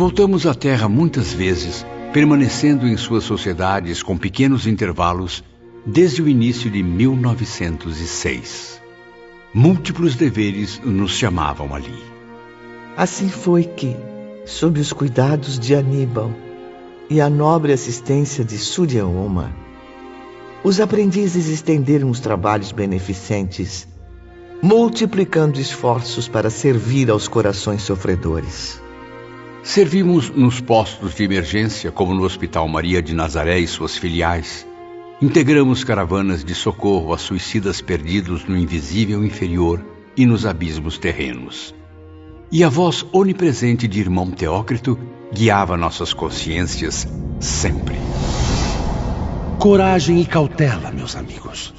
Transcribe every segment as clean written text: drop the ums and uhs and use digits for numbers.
Voltamos à Terra muitas vezes, permanecendo em suas sociedades com pequenos intervalos desde o início de 1906. Múltiplos deveres nos chamavam ali. Assim foi que, sob os cuidados de Aníbal e a nobre assistência de Surya Oma, os aprendizes estenderam os trabalhos beneficentes, multiplicando esforços para servir aos corações sofredores. Servimos nos postos de emergência, como no Hospital Maria de Nazaré e suas filiais. Integramos caravanas de socorro a suicidas perdidos no invisível inferior e nos abismos terrenos. E a voz onipresente de irmão Teócrito guiava nossas consciências sempre. Coragem e cautela, meus amigos.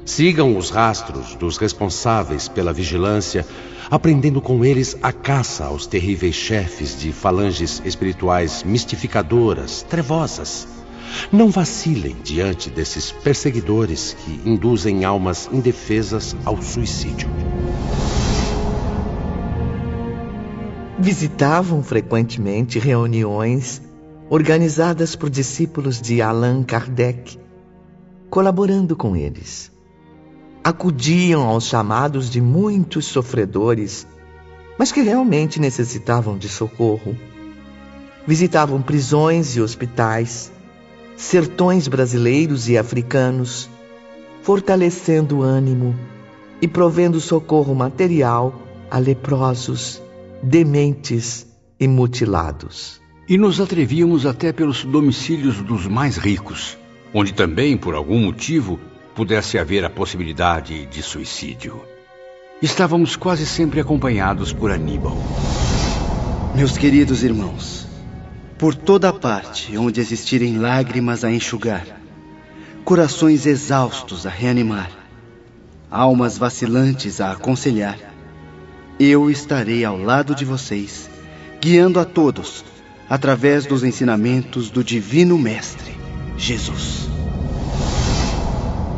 Sigam os rastros dos responsáveis pela vigilância, aprendendo com eles a caça aos terríveis chefes de falanges espirituais mistificadoras, trevosas. Não vacilem diante desses perseguidores que induzem almas indefesas ao suicídio. Visitavam frequentemente reuniões organizadas por discípulos de Allan Kardec, colaborando com eles. Acudiam aos chamados de muitos sofredores, mas que realmente necessitavam de socorro. Visitavam prisões e hospitais, sertões brasileiros e africanos, fortalecendo o ânimo e provendo socorro material a leprosos, dementes e mutilados. E nos atrevíamos até pelos domicílios dos mais ricos, onde também, por algum motivo, pudesse haver a possibilidade de suicídio. Estávamos quase sempre acompanhados por Aníbal. Meus queridos irmãos, por toda parte onde existirem lágrimas a enxugar, corações exaustos a reanimar, almas vacilantes a aconselhar, eu estarei ao lado de vocês, guiando a todos através dos ensinamentos do Divino Mestre, Jesus.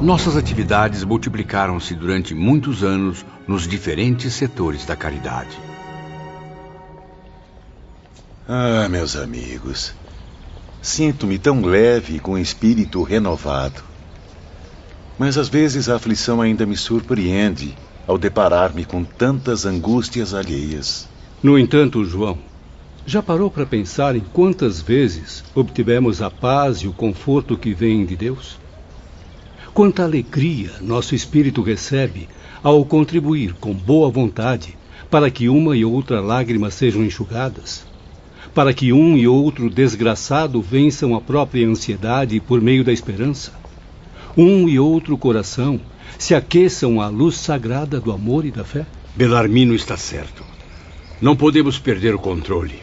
Nossas atividades multiplicaram-se durante muitos anos nos diferentes setores da caridade. Ah, meus amigos, sinto-me tão leve e com o espírito renovado. Mas às vezes a aflição ainda me surpreende ao deparar-me com tantas angústias alheias. No entanto, João, já parou para pensar em quantas vezes obtivemos a paz e o conforto que vêm de Deus? Quanta alegria nosso espírito recebe ao contribuir com boa vontade para que uma e outra lágrima sejam enxugadas, para que um e outro desgraçado vençam a própria ansiedade por meio da esperança, um e outro coração se aqueçam à luz sagrada do amor e da fé. Belarmino está certo. Não podemos perder o controle.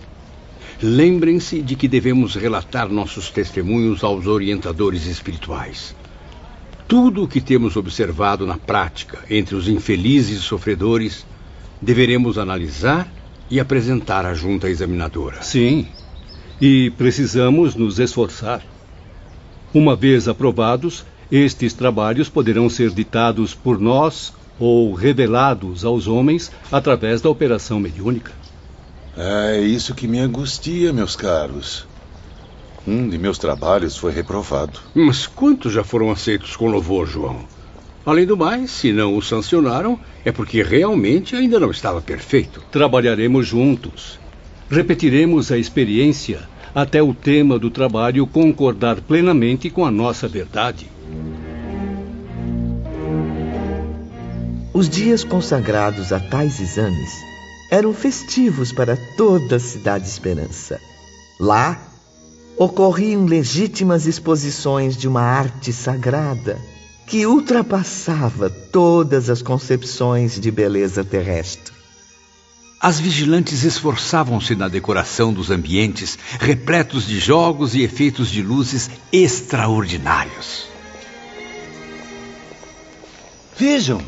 Lembrem-se de que devemos relatar nossos testemunhos aos orientadores espirituais. Tudo o que temos observado na prática entre os infelizes e sofredores, deveremos analisar e apresentar à junta examinadora. Sim, e precisamos nos esforçar. Uma vez aprovados, estes trabalhos poderão ser ditados por nós ou revelados aos homens através da operação mediúnica. É isso que me angustia, meus caros. Um de meus trabalhos foi reprovado. Mas quantos já foram aceitos com louvor, João? Além do mais, se não o sancionaram, é porque realmente ainda não estava perfeito. Trabalharemos juntos. Repetiremos a experiência até o tema do trabalho concordar plenamente com a nossa verdade. Os dias consagrados a tais exames eram festivos para toda a Cidade Esperança. Lá, ocorriam legítimas exposições de uma arte sagrada que ultrapassava todas as concepções de beleza terrestre. As vigilantes esforçavam-se na decoração dos ambientes, repletos de jogos e efeitos de luzes extraordinários. Vejam,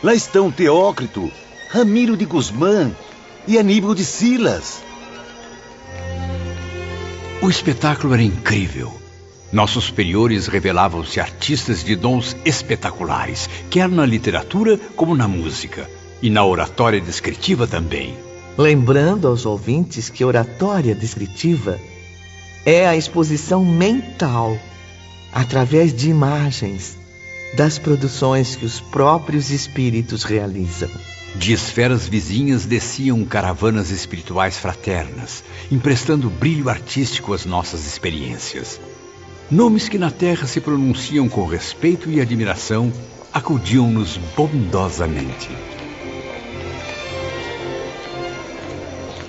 lá estão Teócrito, Ramiro de Guzmán e Aníbal de Silas. O espetáculo era incrível. Nossos superiores revelavam-se artistas de dons espetaculares, quer na literatura como na música, e na oratória descritiva também. lembrando aos ouvintes que oratória descritiva é a exposição mental, através de imagens, das produções que os próprios espíritos realizam. De esferas vizinhas desciam caravanas espirituais fraternas, emprestando brilho artístico às nossas experiências. Nomes que na Terra se pronunciam com respeito e admiração acudiam-nos bondosamente.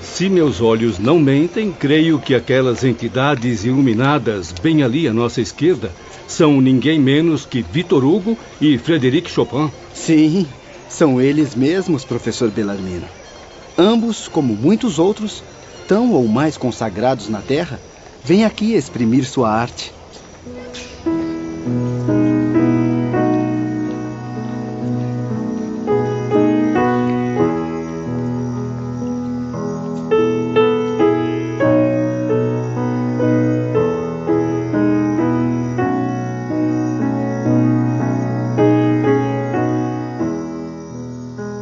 Se meus olhos não mentem, creio que aquelas entidades iluminadas bem ali à nossa esquerda são ninguém menos que Victor Hugo e Frédéric Chopin. Sim, são eles mesmos, professor Bellarmino. Ambos, como muitos outros, tão ou mais consagrados na Terra, vêm aqui exprimir sua arte.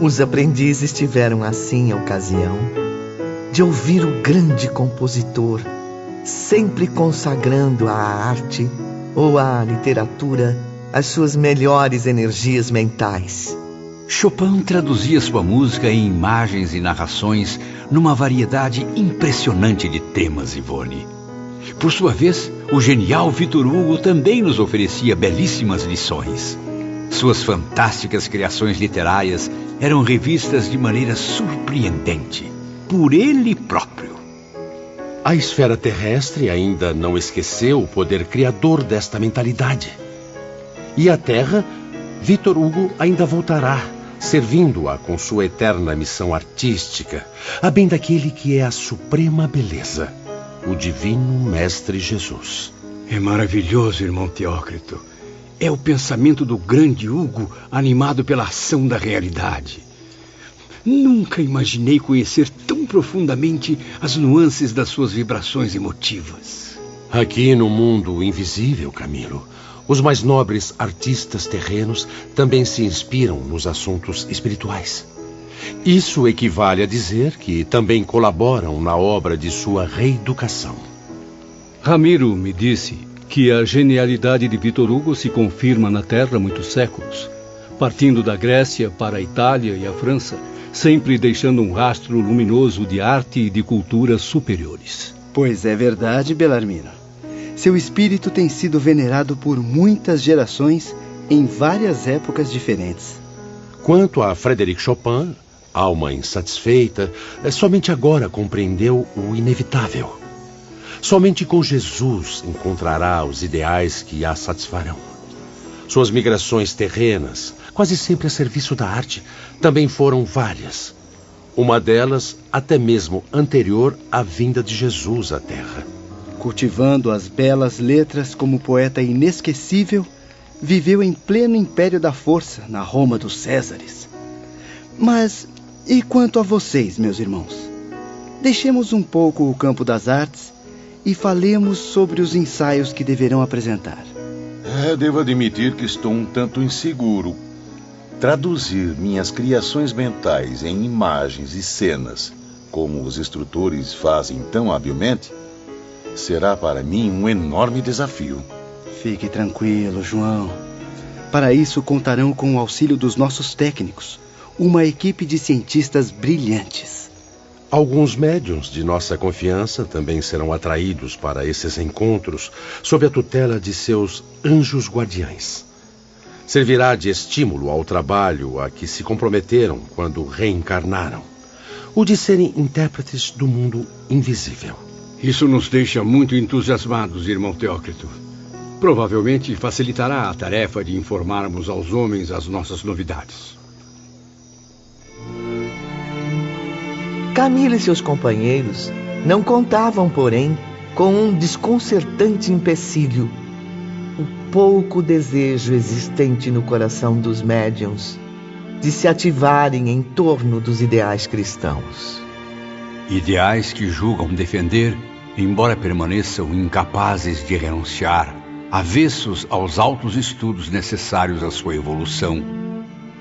Os aprendizes tiveram assim a ocasião de ouvir o grande compositor, sempre consagrando à arte ou à literatura as suas melhores energias mentais. Chopin traduzia sua música em imagens e narrações numa variedade impressionante de temas, Ivone. Por sua vez, o genial Victor Hugo também nos oferecia belíssimas lições. Suas fantásticas criações literárias eram revistas de maneira surpreendente, por ele próprio. A esfera terrestre ainda não esqueceu o poder criador desta mentalidade. E a Terra, Victor Hugo ainda voltará, servindo-a com sua eterna missão artística, a bem daquele que é a suprema beleza, o divino Mestre Jesus. É maravilhoso, irmão Teócrito. É o pensamento do grande Hugo animado pela ação da realidade. Nunca imaginei conhecer tão profundamente as nuances das suas vibrações emotivas. Aqui no mundo invisível, Camilo, os mais nobres artistas terrenos também se inspiram nos assuntos espirituais. Isso equivale a dizer que também colaboram na obra de sua reeducação. Ramiro me disse que a genialidade de Victor Hugo se confirma na Terra há muitos séculos, partindo da Grécia para a Itália e a França, sempre deixando um rastro luminoso de arte e de cultura superiores. Pois é verdade, Bellarmino. Seu espírito tem sido venerado por muitas gerações em várias épocas diferentes. Quanto a Frédéric Chopin, alma insatisfeita, somente agora compreendeu o inevitável. Somente com Jesus encontrará os ideais que a satisfarão. Suas migrações terrenas, quase sempre a serviço da arte, também foram várias. Uma delas até mesmo anterior à vinda de Jesus à Terra. Cultivando as belas letras como poeta inesquecível, viveu em pleno império da força, na Roma dos Césares. Mas, e quanto a vocês, meus irmãos? Deixemos um pouco o campo das artes e falemos sobre os ensaios que deverão apresentar. Devo admitir que estou um tanto inseguro. Traduzir minhas criações mentais em imagens e cenas, como os instrutores fazem tão habilmente, será para mim um enorme desafio. Fique tranquilo, João. Para isso contarão com o auxílio dos nossos técnicos, uma equipe de cientistas brilhantes. Alguns médiuns de nossa confiança também serão atraídos para esses encontros sob a tutela de seus anjos guardiães. Servirá de estímulo ao trabalho a que se comprometeram quando reencarnaram, o de serem intérpretes do mundo invisível. Isso nos deixa muito entusiasmados, irmão Teócrito. Provavelmente facilitará a tarefa de informarmos aos homens as nossas novidades. Camilo e seus companheiros não contavam, porém, com um desconcertante empecilho: o pouco desejo existente no coração dos médiuns de se ativarem em torno dos ideais cristãos. Ideais que julgam defender, embora permaneçam incapazes de renunciar, avessos aos altos estudos necessários à sua evolução,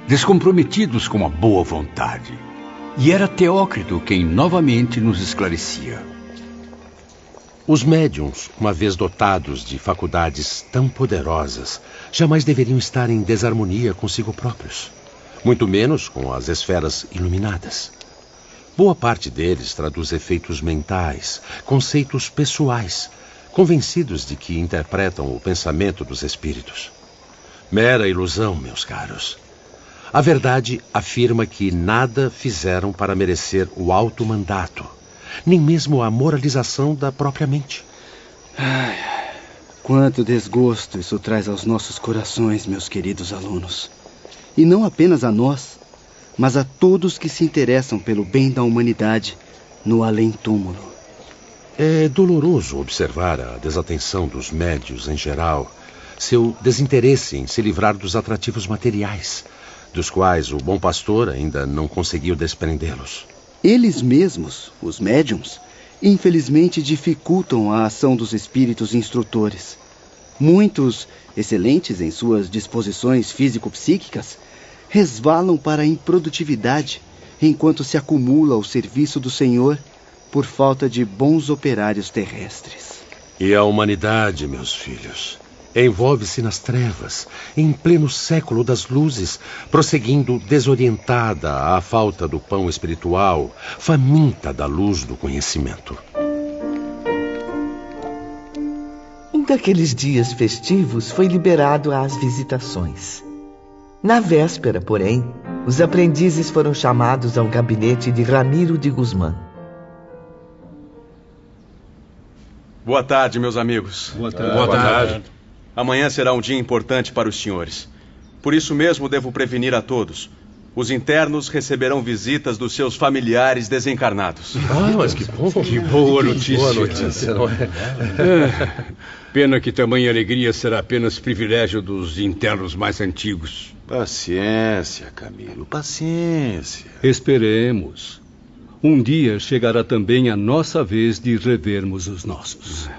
descomprometidos com a boa vontade. E era Teócrito quem novamente nos esclarecia. Os médiuns, uma vez dotados de faculdades tão poderosas, jamais deveriam estar em desarmonia consigo próprios, muito menos com as esferas iluminadas. Boa parte deles traduz efeitos mentais, conceitos pessoais, convencidos de que interpretam o pensamento dos espíritos. Mera ilusão, meus caros. A verdade afirma que nada fizeram para merecer o alto mandato, nem mesmo a moralização da própria mente. Ai, quanto desgosto isso traz aos nossos corações, meus queridos alunos. E não apenas a nós, mas a todos que se interessam pelo bem da humanidade no além-túmulo. É doloroso observar a desatenção dos médios em geral, seu desinteresse em se livrar dos atrativos materiais, dos quais o bom pastor ainda não conseguiu desprendê-los. Eles mesmos, os médiums, infelizmente dificultam a ação dos espíritos instrutores. Muitos, excelentes em suas disposições físico-psíquicas, resvalam para a improdutividade enquanto se acumula ao serviço do Senhor por falta de bons operários terrestres. E a humanidade, meus filhos, envolve-se nas trevas, em pleno século das luzes, prosseguindo desorientada à falta do pão espiritual, faminta da luz do conhecimento. Um daqueles dias festivos foi liberado às visitações. Na véspera, porém, os aprendizes foram chamados ao gabinete de Ramiro de Guzmán. Boa tarde, meus amigos. Boa tarde. Boa tarde. Amanhã será um dia importante para os senhores. Por isso mesmo devo prevenir a todos. Os internos receberão visitas dos seus familiares desencarnados. Ah, mas que bom. Que boa notícia. Boa notícia, não é? Pena que tamanha alegria será apenas privilégio dos internos mais antigos. Paciência, Camilo, paciência. Esperemos. Um dia chegará também a nossa vez de revermos os nossos.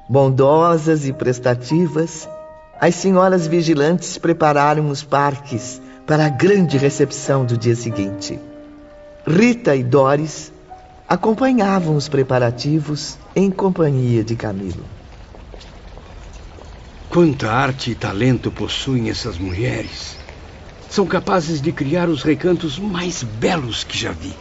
Bondosas e prestativas, as senhoras vigilantes prepararam os parques para a grande recepção do dia seguinte. Rita e Doris acompanhavam os preparativos em companhia de Camilo. Quanta arte e talento possuem essas mulheres. São capazes de criar os recantos mais belos que já vi.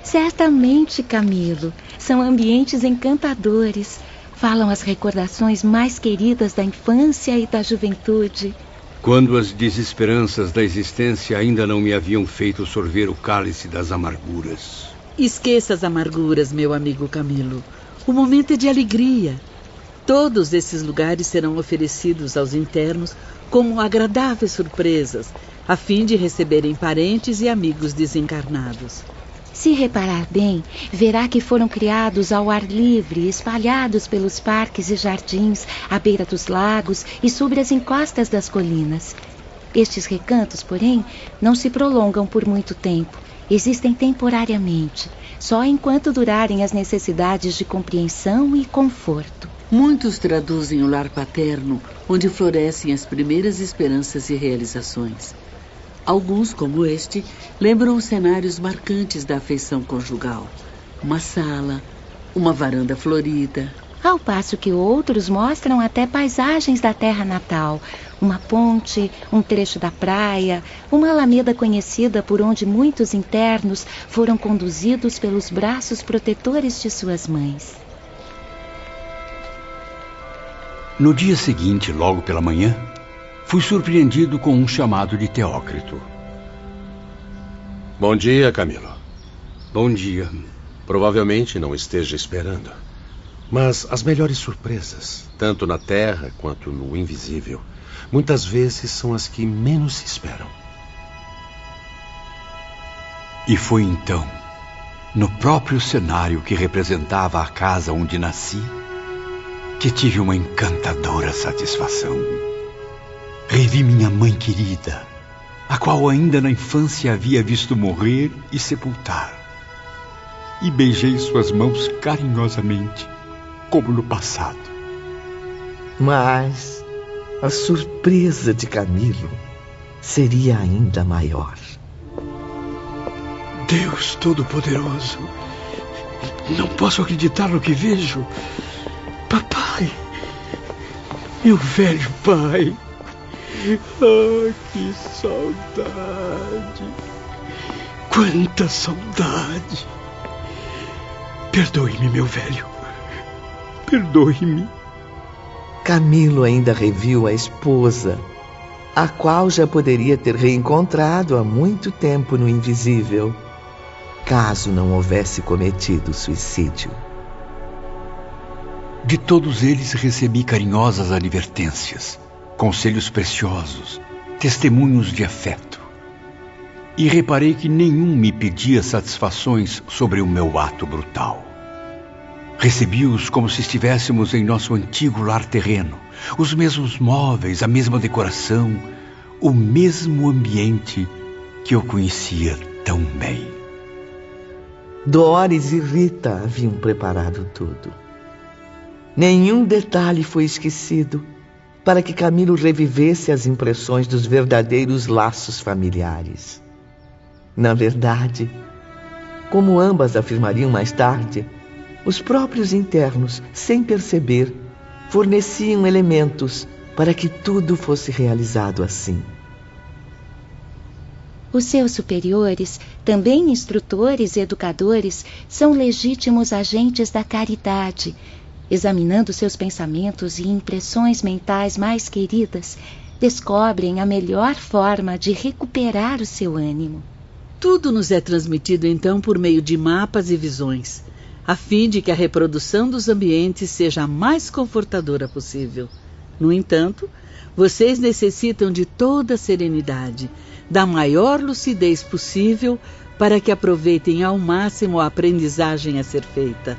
Certamente, Camilo. São ambientes encantadores. Falam as recordações mais queridas da infância e da juventude. Quando as desesperanças da existência ainda não me haviam feito sorver o cálice das amarguras. Esqueça as amarguras, meu amigo Camilo. O momento é de alegria. Todos esses lugares serão oferecidos aos internos como agradáveis surpresas, a fim de receberem parentes e amigos desencarnados. Se reparar bem, verá que foram criados ao ar livre, espalhados pelos parques e jardins, à beira dos lagos e sobre as encostas das colinas. Estes recantos, porém, não se prolongam por muito tempo. Existem temporariamente, só enquanto durarem as necessidades de compreensão e conforto. Muitos traduzem o lar paterno, onde florescem as primeiras esperanças e realizações. Alguns, como este, lembram os cenários marcantes da afeição conjugal. Uma sala, uma varanda florida. Ao passo que outros mostram até paisagens da terra natal. Uma ponte, um trecho da praia, uma alameda conhecida por onde muitos internos foram conduzidos pelos braços protetores de suas mães. No dia seguinte, logo pela manhã, fui surpreendido com um chamado de Teócrito. Bom dia, Camilo. Bom dia. Provavelmente não esteja esperando. Mas as melhores surpresas, tanto na terra quanto no invisível, muitas vezes são as que menos se esperam. E foi então, no próprio cenário que representava a casa onde nasci, que tive uma encantadora satisfação. Revi minha mãe querida, a qual ainda na infância havia visto morrer e sepultar. E beijei suas mãos carinhosamente, como no passado. Mas a surpresa de Camilo seria ainda maior. Deus Todo-Poderoso, não posso acreditar no que vejo. Papai, meu velho pai. Ah, que saudade. Quanta saudade. Perdoe-me, meu velho. Perdoe-me. Camilo ainda reviu a esposa, a qual já poderia ter reencontrado há muito tempo no invisível, caso não houvesse cometido suicídio. De todos eles recebi carinhosas advertências, conselhos preciosos, testemunhos de afeto. E reparei que nenhum me pedia satisfações sobre o meu ato brutal. Recebi-os como se estivéssemos em nosso antigo lar terreno, os mesmos móveis, a mesma decoração, o mesmo ambiente que eu conhecia tão bem. Doris e Rita haviam preparado tudo. Nenhum detalhe foi esquecido para que Camilo revivesse as impressões dos verdadeiros laços familiares. Na verdade, como ambas afirmariam mais tarde, os próprios internos, sem perceber, forneciam elementos para que tudo fosse realizado assim. Os seus superiores, também instrutores e educadores, são legítimos agentes da caridade. Examinando seus pensamentos e impressões mentais mais queridas, descobrem a melhor forma de recuperar o seu ânimo. Tudo nos é transmitido então por meio de mapas e visões, a fim de que a reprodução dos ambientes seja a mais confortadora possível. No entanto, vocês necessitam de toda a serenidade, da maior lucidez possível, para que aproveitem ao máximo a aprendizagem a ser feita.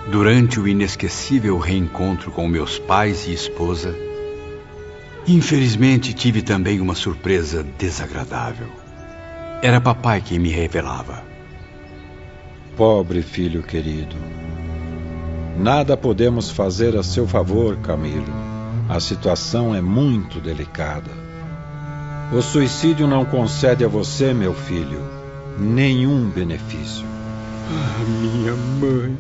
Durante o inesquecível reencontro com meus pais e esposa, infelizmente tive também uma surpresa desagradável. Era papai quem me revelava. Pobre filho querido. Nada podemos fazer a seu favor, Camilo. A situação é muito delicada. O suicídio não concede a você, meu filho, nenhum benefício. Ah, minha mãe.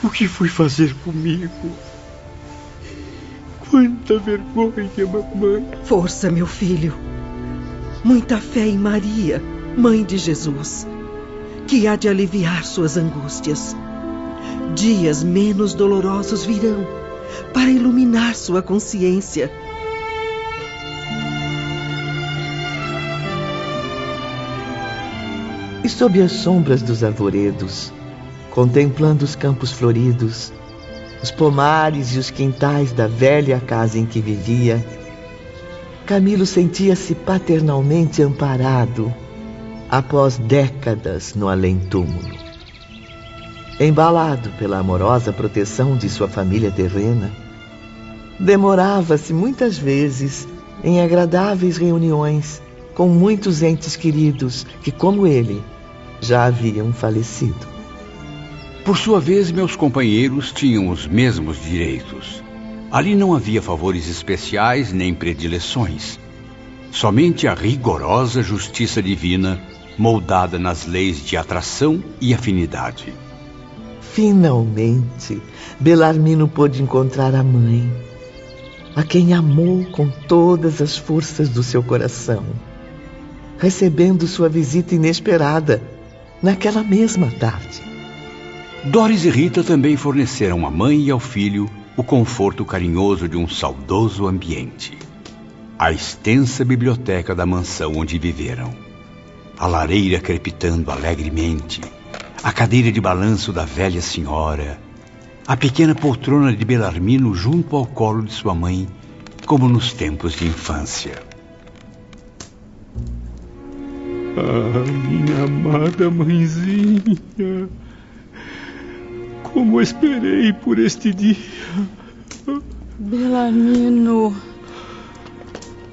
O que foi fazer comigo? Quanta vergonha, mamãe. Força, meu filho. Muita fé em Maria, mãe de Jesus, que há de aliviar suas angústias. Dias menos dolorosos virão para iluminar sua consciência. E sob as sombras dos arvoredos, contemplando os campos floridos, os pomares e os quintais da velha casa em que vivia, Camilo sentia-se paternalmente amparado após décadas no além-túmulo. Embalado pela amorosa proteção de sua família terrena, demorava-se muitas vezes em agradáveis reuniões com muitos entes queridos que, como ele, já haviam falecido. Por sua vez, meus companheiros tinham os mesmos direitos. Ali não havia favores especiais nem predileções. Somente a rigorosa justiça divina, moldada nas leis de atração e afinidade. Finalmente, Belarmino pôde encontrar a mãe, a quem amou com todas as forças do seu coração, recebendo sua visita inesperada naquela mesma tarde. Doris e Rita também forneceram à mãe e ao filho o conforto carinhoso de um saudoso ambiente. A extensa biblioteca da mansão onde viveram, a lareira crepitando alegremente, a cadeira de balanço da velha senhora, a pequena poltrona de Belarmino junto ao colo de sua mãe, como nos tempos de infância. Ah, minha amada mãezinha, como esperei por este dia. Belarmino,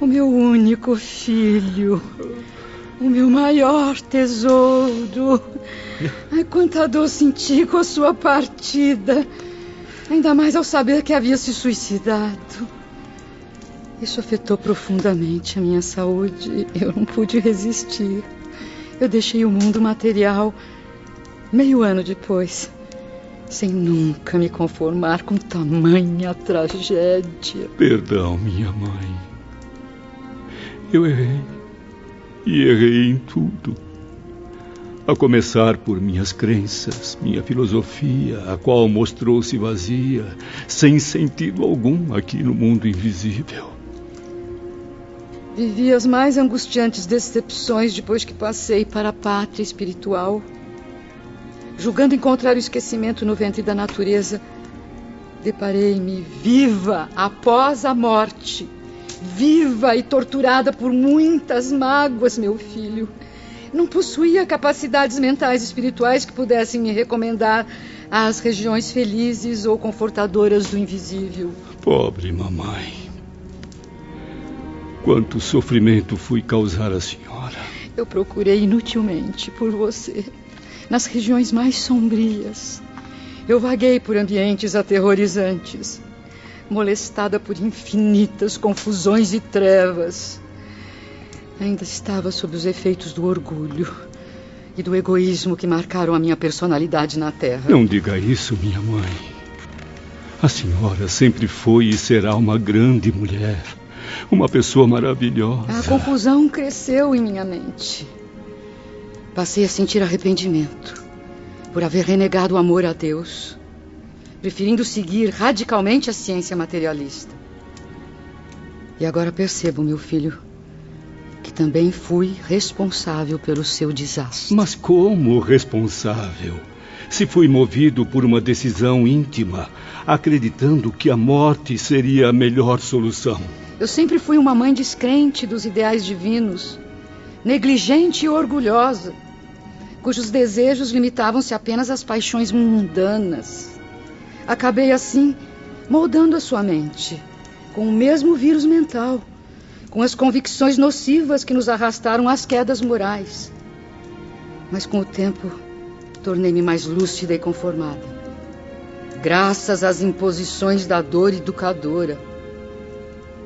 o meu único filho, o meu maior tesouro. Ai, quanta dor senti com a sua partida, ainda mais ao saber que havia se suicidado. Isso afetou profundamente a minha saúde. Eu não pude resistir. Eu deixei o mundo material meio ano depois, sem nunca me conformar com tamanha tragédia. Perdão, minha mãe. Eu errei. E errei em tudo. A começar por minhas crenças, minha filosofia, a qual mostrou-se vazia, sem sentido algum aqui no mundo invisível. Vivi as mais angustiantes decepções depois que passei para a pátria espiritual. Julgando encontrar o esquecimento no ventre da natureza, deparei-me viva após a morte, viva e torturada por muitas mágoas, meu filho. Não possuía capacidades mentais e espirituais que pudessem me recomendar às regiões felizes ou confortadoras do invisível. Pobre mamãe. Quanto sofrimento fui causar à senhora. Eu procurei inutilmente por você, nas regiões mais sombrias. Eu vaguei por ambientes aterrorizantes, molestada por infinitas confusões e trevas. Ainda estava sob os efeitos do orgulho e do egoísmo que marcaram a minha personalidade na Terra. Não diga isso, minha mãe. A senhora sempre foi e será uma grande mulher, uma pessoa maravilhosa. A confusão cresceu em minha mente. Passei a sentir arrependimento por haver renegado o amor a Deus, preferindo seguir radicalmente a ciência materialista. E agora percebo, meu filho, que também fui responsável pelo seu desastre. Mas como responsável? Se fui movido por uma decisão íntima, acreditando que a morte seria a melhor solução. Eu sempre fui uma mãe descrente dos ideais divinos, negligente e orgulhosa, cujos desejos limitavam-se apenas às paixões mundanas. Acabei, assim, moldando a sua mente, com o mesmo vírus mental, com as convicções nocivas que nos arrastaram às quedas morais. Mas com o tempo, tornei-me mais lúcida e conformada, graças às imposições da dor educadora.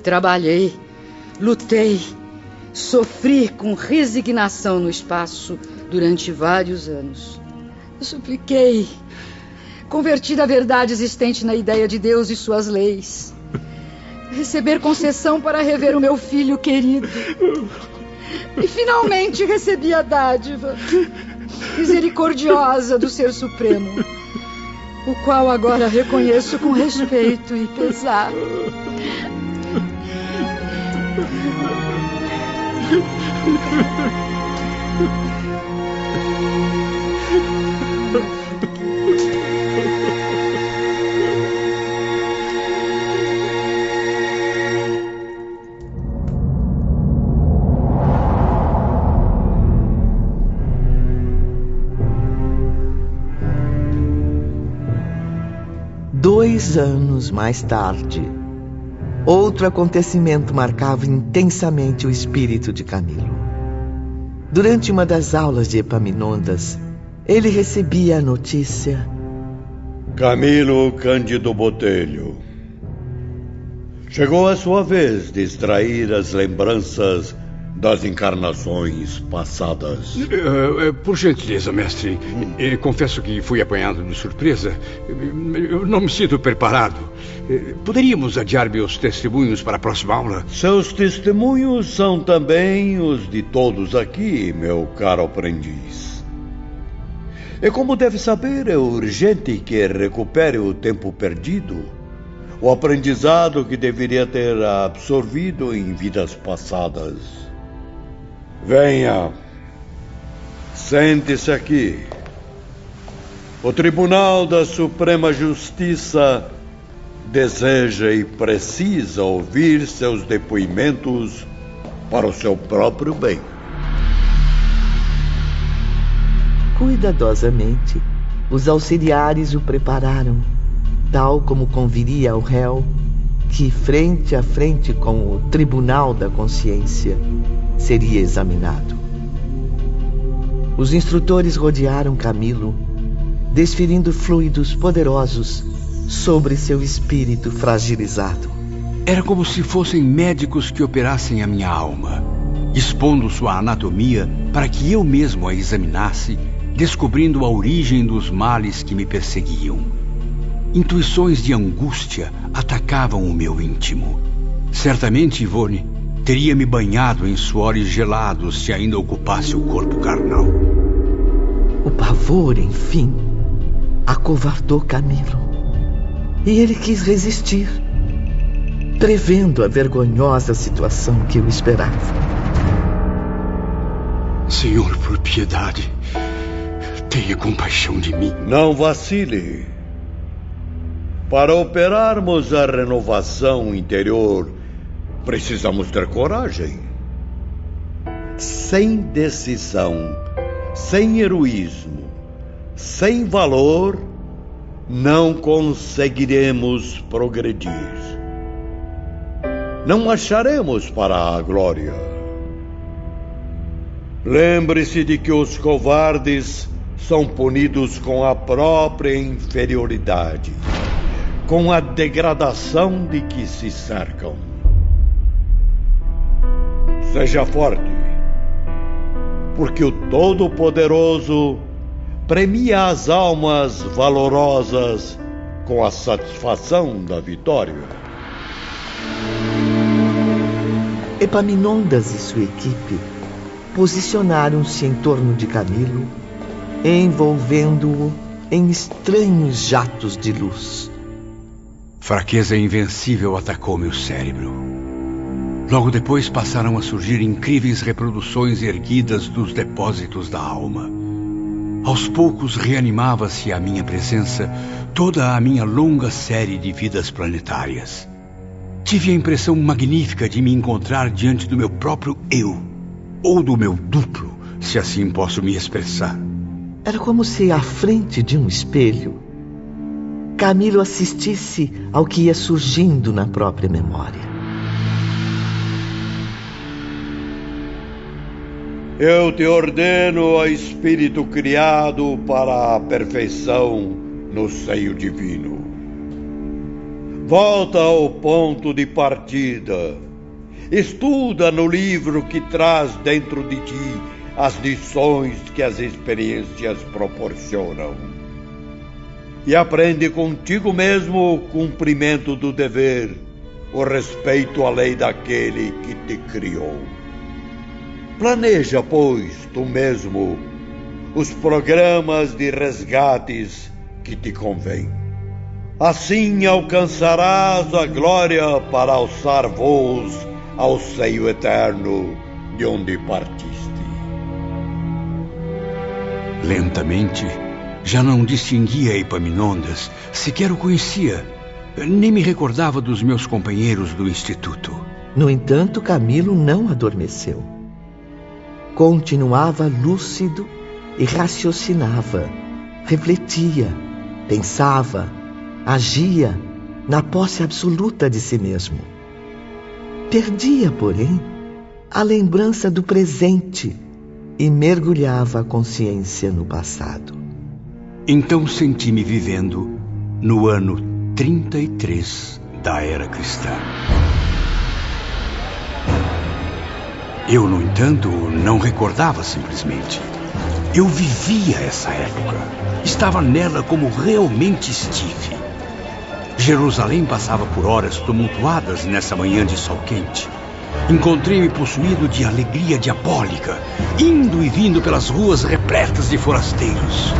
Trabalhei, lutei, sofri com resignação no espaço durante vários anos. Eu supliquei, convertida a verdade existente na ideia de Deus e suas leis, receber concessão para rever o meu filho querido. E finalmente recebi a dádiva misericordiosa do Ser Supremo, o qual agora reconheço com respeito e pesar. Dois anos mais tarde, outro acontecimento marcava intensamente o espírito de Camilo. Durante uma das aulas de Epaminondas, ele recebia a notícia: Camilo Cândido Botelho, chegou a sua vez de extrair as lembranças das encarnações passadas. Por gentileza, mestre, confesso que fui apanhado de surpresa. Eu não me sinto preparado. Poderíamos adiar meus testemunhos para a próxima aula? Seus testemunhos são também os de todos aqui, meu caro aprendiz. E como deve saber, é urgente que recupere o tempo perdido, o aprendizado que deveria ter absorvido em vidas passadas. Venha, sente-se aqui. O Tribunal da Suprema Justiça deseja e precisa ouvir seus depoimentos para o seu próprio bem. Cuidadosamente, os auxiliares o prepararam, tal como conviria ao réu, que frente a frente com o Tribunal da Consciência seria examinado. Os instrutores rodearam Camilo, desferindo fluidos poderosos sobre seu espírito fragilizado. Era como se fossem médicos que operassem a minha alma, expondo sua anatomia para que eu mesmo a examinasse, descobrindo a origem dos males que me perseguiam. Intuições de angústia atacavam o meu íntimo. Certamente, Ivone teria me banhado em suores gelados se ainda ocupasse o corpo carnal. O pavor, enfim, acovardou Camilo. E ele quis resistir, prevendo a vergonhosa situação que eu esperava. Senhor, por piedade, tenha compaixão de mim. Não vacile. Para operarmos a renovação interior, precisamos ter coragem. Sem decisão, sem heroísmo, sem valor, não conseguiremos progredir. Não acharemos para a glória. Lembre-se de que os covardes são punidos com a própria inferioridade, com a degradação de que se cercam. Seja forte, porque o Todo-Poderoso premia as almas valorosas com a satisfação da vitória. Epaminondas e sua equipe posicionaram-se em torno de Camilo, envolvendo-o em estranhos jatos de luz. Fraqueza invencível atacou meu cérebro. Logo depois passaram a surgir incríveis reproduções erguidas dos depósitos da alma. Aos poucos reanimava-se à minha presença toda a minha longa série de vidas planetárias. Tive a impressão magnífica de me encontrar diante do meu próprio eu, ou do meu duplo, se assim posso me expressar. Era como se, à frente de um espelho, Camilo assistisse ao que ia surgindo na própria memória. Eu te ordeno, ó Espírito criado para a perfeição no seio divino. Volta ao ponto de partida. Estuda no livro que traz dentro de ti as lições que as experiências proporcionam. E aprende contigo mesmo o cumprimento do dever, o respeito à lei daquele que te criou. Planeja, pois, tu mesmo, os programas de resgates que te convém. Assim alcançarás a glória para alçar voos ao seio eterno de onde partiste. Lentamente, já não distinguia Epaminondas, sequer o conhecia, nem me recordava dos meus companheiros do instituto. No entanto, Camilo não adormeceu. Continuava lúcido e raciocinava, refletia, pensava, agia na posse absoluta de si mesmo. Perdia, porém, a lembrança do presente e mergulhava a consciência no passado. Então senti-me vivendo no ano 33 da Era Cristã. Eu, no entanto, não recordava simplesmente. Eu vivia essa época. Estava nela como realmente estive. Jerusalém passava por horas tumultuadas nessa manhã de sol quente. Encontrei-me possuído de alegria diabólica, indo e vindo pelas ruas repletas de forasteiros.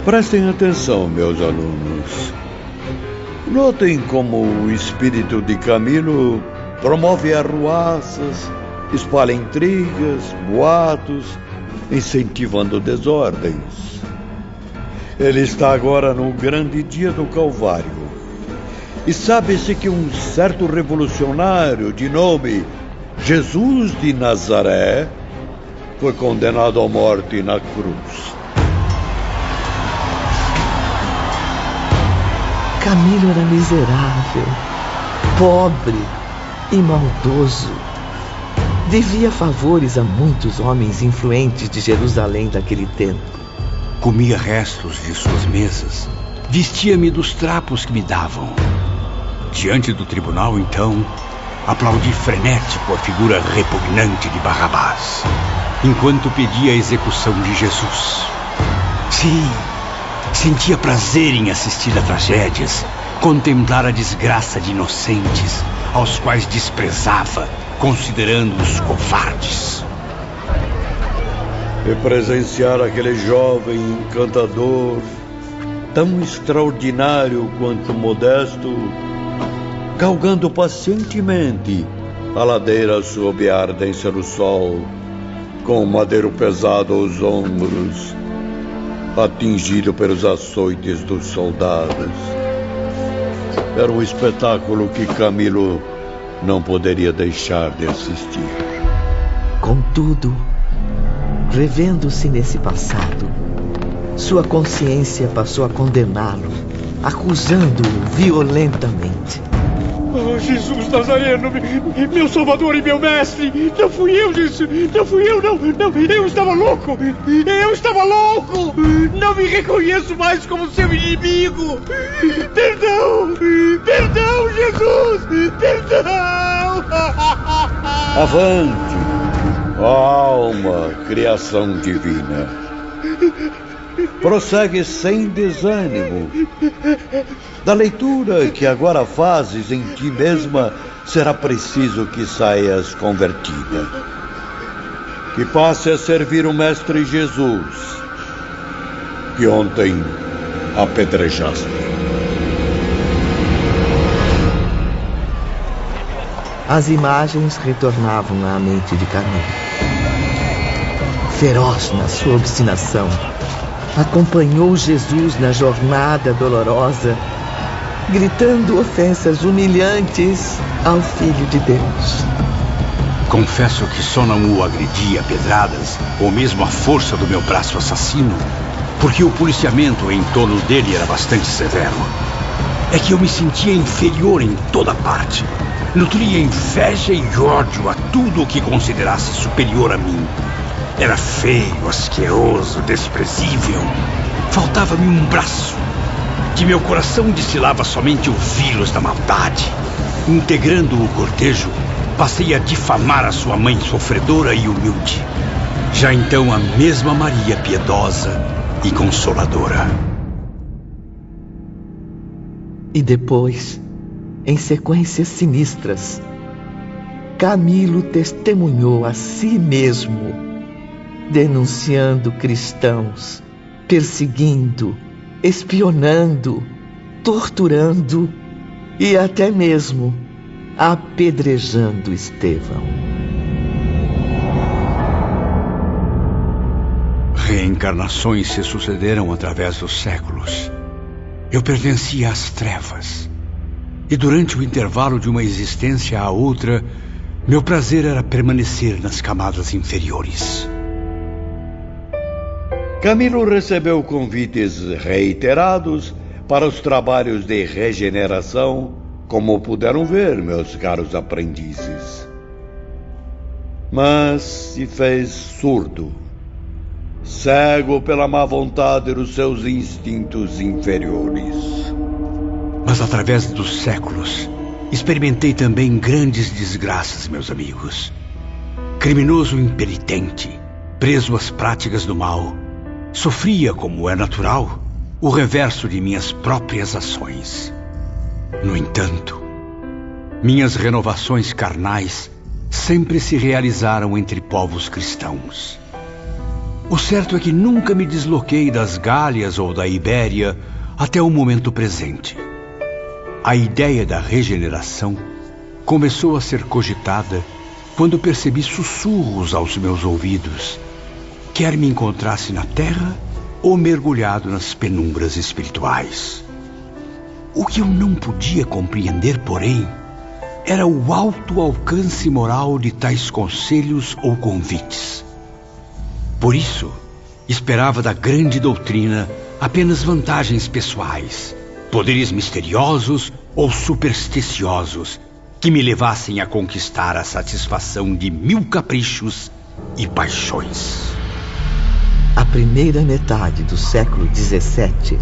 Prestem atenção, meus alunos. Notem como o espírito de Camilo promove arruaças, espalha intrigas, boatos, incentivando desordens. Ele está agora no grande dia do Calvário. E sabe-se que um certo revolucionário de nome Jesus de Nazaré foi condenado à morte na cruz. Camilo era miserável, pobre e maldoso. Devia favores a muitos homens influentes de Jerusalém daquele tempo. Comia restos de suas mesas, vestia-me dos trapos que me davam. Diante do tribunal, então, aplaudi frenético a figura repugnante de Barrabás, enquanto pedia a execução de Jesus. Sim, sentia prazer em assistir a tragédias, contemplar a desgraça de inocentes, aos quais desprezava, considerando-os covardes. E presenciar aquele jovem encantador, tão extraordinário quanto modesto, galgando pacientemente a ladeira sob a ardência do sol, com o madeiro pesado aos ombros, atingido pelos açoites dos soldados. Era um espetáculo que Camilo não poderia deixar de assistir. Contudo, revendo-se nesse passado, sua consciência passou a condená-lo, acusando-o violentamente. Oh, Jesus Nazareno, meu Salvador e meu Mestre! Não fui eu, Jesus! Não fui eu, não! Eu estava louco! Eu estava louco! Não me reconheço mais como seu inimigo! Perdão! Perdão, Jesus! Perdão! Avante! Ó alma, criação divina! Prossegue sem desânimo. Da leitura que agora fazes em ti mesma, será preciso que saias convertida. Que passe a servir o Mestre Jesus, que ontem apedrejaste. As imagens retornavam à mente de Camilo. Feroz na sua obstinação, acompanhou Jesus na jornada dolorosa, gritando ofensas humilhantes ao Filho de Deus. Confesso que só não o agredi a pedradas, ou mesmo a força do meu braço assassino, porque o policiamento em torno dele era bastante severo. É que eu me sentia inferior em toda parte. Nutria inveja e ódio a tudo o que considerasse superior a mim. Era feio, asqueroso, desprezível. Faltava-me um braço. De meu coração destilava somente o vírus da maldade. Integrando o cortejo, passei a difamar a sua mãe sofredora e humilde. Já então a mesma Maria piedosa e consoladora. E depois, em sequências sinistras, Camilo testemunhou a si mesmo, denunciando cristãos, perseguindo, espionando, torturando e até mesmo apedrejando Estevão. Reencarnações se sucederam através dos séculos. Eu pertencia às trevas. E durante o intervalo de uma existência à outra, meu prazer era permanecer nas camadas inferiores. Camilo recebeu convites reiterados para os trabalhos de regeneração, como puderam ver, meus caros aprendizes. Mas se fez surdo, cego pela má vontade dos seus instintos inferiores. Mas através dos séculos, experimentei também grandes desgraças, meus amigos. Criminoso impenitente, preso às práticas do mal, sofria, como é natural, o reverso de minhas próprias ações. No entanto, minhas renovações carnais sempre se realizaram entre povos cristãos. O certo é que nunca me desloquei das Gálias ou da Ibéria até o momento presente. A ideia da regeneração começou a ser cogitada quando percebi sussurros aos meus ouvidos, quer me encontrasse na terra ou mergulhado nas penumbras espirituais. O que eu não podia compreender, porém, era o alto alcance moral de tais conselhos ou convites. Por isso, esperava da grande doutrina apenas vantagens pessoais, poderes misteriosos ou supersticiosos que me levassem a conquistar a satisfação de 1000 caprichos e paixões. A primeira metade do século XVII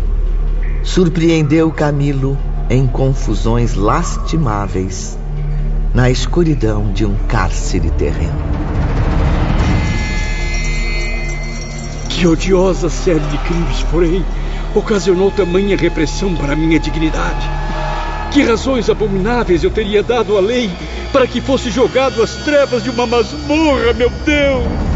surpreendeu Camilo em confusões lastimáveis na escuridão de um cárcere terreno. Que odiosa série de crimes, porém, ocasionou tamanha repressão para minha dignidade? Que razões abomináveis eu teria dado à lei para que fosse jogado às trevas de uma masmorra, meu Deus!